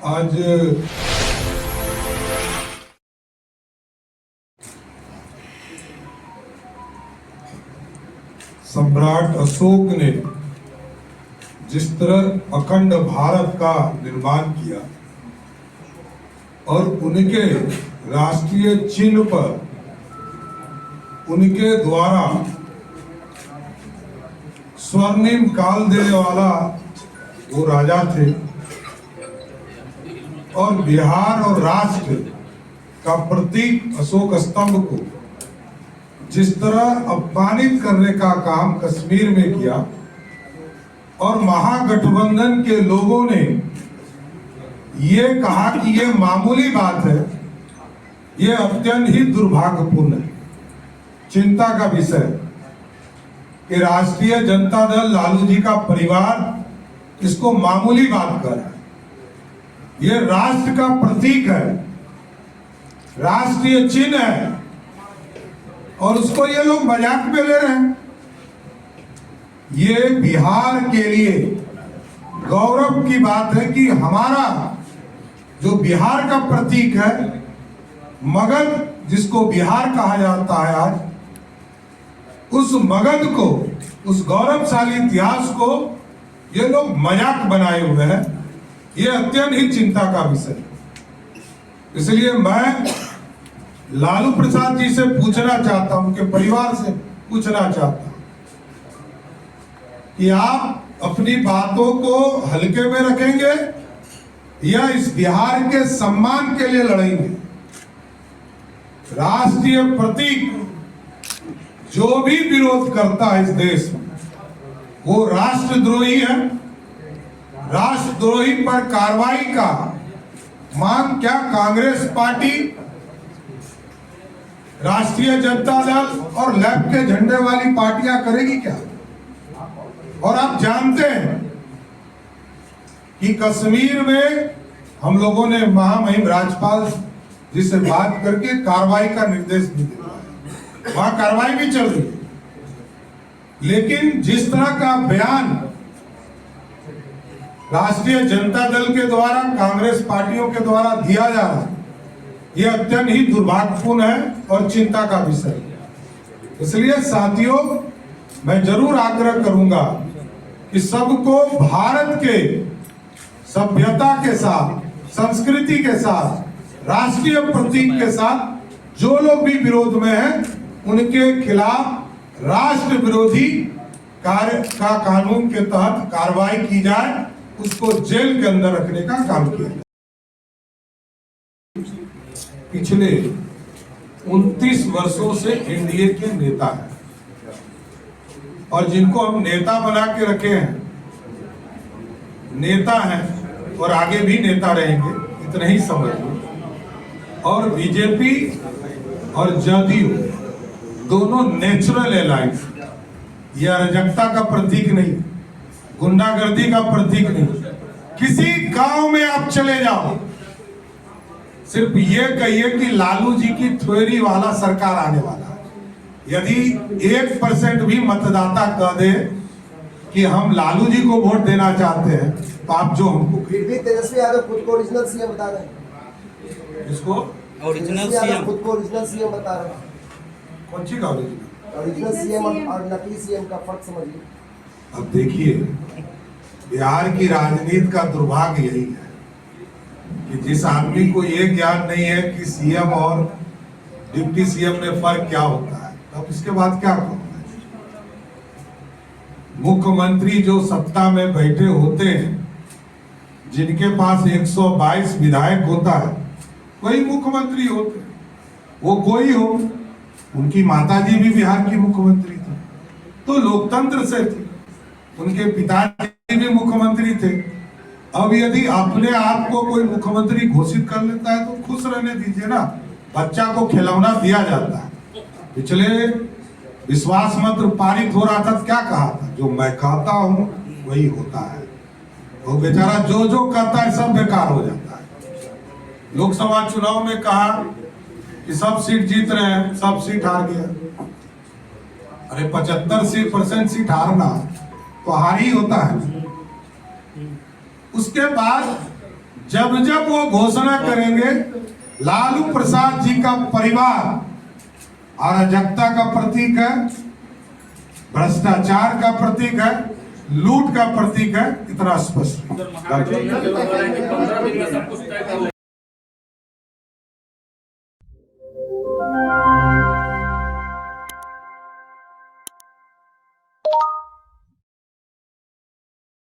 आज सम्राट अशोक ने जिस तरह अखंड भारत का निर्माण किया और उनके राष्ट्रीय चिन्ह पर उनके द्वारा स्वर्णिम काल देने वाला वो राजा थे और बिहार और राष्ट्र का प्रतीक अशोक स्तंभ को जिस तरह अपमानित करने का काम कश्मीर में किया और महागठबंधन के लोगों ने ये कहा कि ये मामूली बात है, ये अत्यंत ही दुर्भाग्यपूर्ण है, चिंता का विषय कि राष्ट्रीय जनता दल लालू जी का परिवार इसको मामूली बात कर रहा है। ये राष्ट्र का प्रतीक है, राष्ट्रीय चिन्ह है और उसको ये लोग मजाक में ले रहे हैं। ये बिहार के लिए गौरव की बात है कि हमारा जो बिहार का प्रतीक है, मगध जिसको बिहार कहा जाता है आज, उस मगध को, उस गौरवशाली इतिहास को ये लोग मजाक बनाए हुए हैं। ये अत्यंत ही चिंता का विषय है। इसलिए मैं लालू प्रसाद जी से पूछना चाहता हूं, उनके परिवार से पूछना चाहता हूं कि आप अपनी बातों को हल्के में रखेंगे या इस बिहार के सम्मान के लिए लड़ेंगे। राष्ट्रीय प्रतीक जो भी विरोध करता है इस देश में वो राष्ट्रद्रोही है। राष्ट्रद्रोही पर कार्रवाई का मांग क्या कांग्रेस पार्टी, राष्ट्रीय जनता दल और लेफ्ट के झंडे वाली पार्टियां करेगी क्या? और आप जानते हैं कि कश्मीर में हम लोगों ने महामहिम राज्यपाल जी से बात करके कार्रवाई का निर्देश भी दिया, वहां कार्रवाई भी चल रही है। लेकिन जिस तरह का बयान राष्ट्रीय जनता दल के द्वारा, कांग्रेस पार्टियों के द्वारा दिया जा रहा है, यह अत्यंत ही दुर्भाग्यपूर्ण है और चिंता का विषय है। इसलिए साथियों, मैं जरूर आग्रह करूंगा कि सबको भारत के सभ्यता के साथ, संस्कृति के साथ, राष्ट्रीय प्रतीक के साथ जो लोग भी विरोध में हैं, उनके खिलाफ राष्ट्र विरोधी कार्य का कानून के तहत कार्रवाई की जाए, उसको जेल के अंदर रखने का काम किया जाए। पिछले 29 वर्षों से एनडीए के नेता हैं और जिनको हम नेता बना के रखे हैं, नेता हैं और आगे भी नेता रहेंगे, इतना ही समझ लो। और बीजेपी और जदयू दोनों नेचुरल एलायंस, यह अराजकता का प्रतीक नहीं, गुंडागर्दी का प्रतीक नहीं। किसी गांव में आप चले जाओ, सिर्फ ये कहिए कि लालू जी की थ्योरी वाला सरकार आने वाला है। यदि 1% भी मतदाता कह दे कि हम लालू जी को वोट देना चाहते हैं, तो आप जो हमको, फिर भी तेजस्वी यादव खुद को ओरिजिनल सीएम बता रहे हैं। इसको ओरिजिनल सीएम, खुद को ओरिजिनल सीएम बता रहे हैं। कौन सी का ओरिजिनल? ओरिजिनल सीएम और नकली सीएम का फर्क समझिए। अब देखिए, बिहार की राजनीति का दुर्भाग्य यही है कि जिस आदमी को ये ज्ञान नहीं है कि सीएम और डिप्टी सीएम में फर्क क्या होता है, अब इसके बाद क्या कहूँ। मुख्यमंत्री जो सत्ता में बैठे होते हैं, जिनके पास 122 विधायक होता है, वही मुख्यमंत्री होते हैं। वो कोई हो, उनकी माताजी भी बिहार की मुख्यमंत्री थी, तो लोकतंत्र से थी। उनके पिताजी भी मुख्यमंत्री थे। अब यदि अपने आप को कोई मुख्यमंत्री घोषित कर लेता है तो खुश रहने दीजिए ना, बच्चा को खिलौना दिया जाता है। पिछले विश्वास मत पारित हो रहा था, क्या कहा था, जो मैं कहता हूं वही होता है। वो बेचारा जो जो करता है सब बेकार हो जाता है। लोकसभा चुनाव में कहा कि सब सीट जीत रहे हैं, सब सीट हार गया। अरे 75% सीट हारना तो हार ही होता है। उसके बाद जब जब वो घोषणा करेंगे, लालू प्रसाद जी का परिवार अराजकता का प्रतीक है, भ्रष्टाचार का प्रतीक है, लूट का प्रतीक है, इतना स्पष्ट है।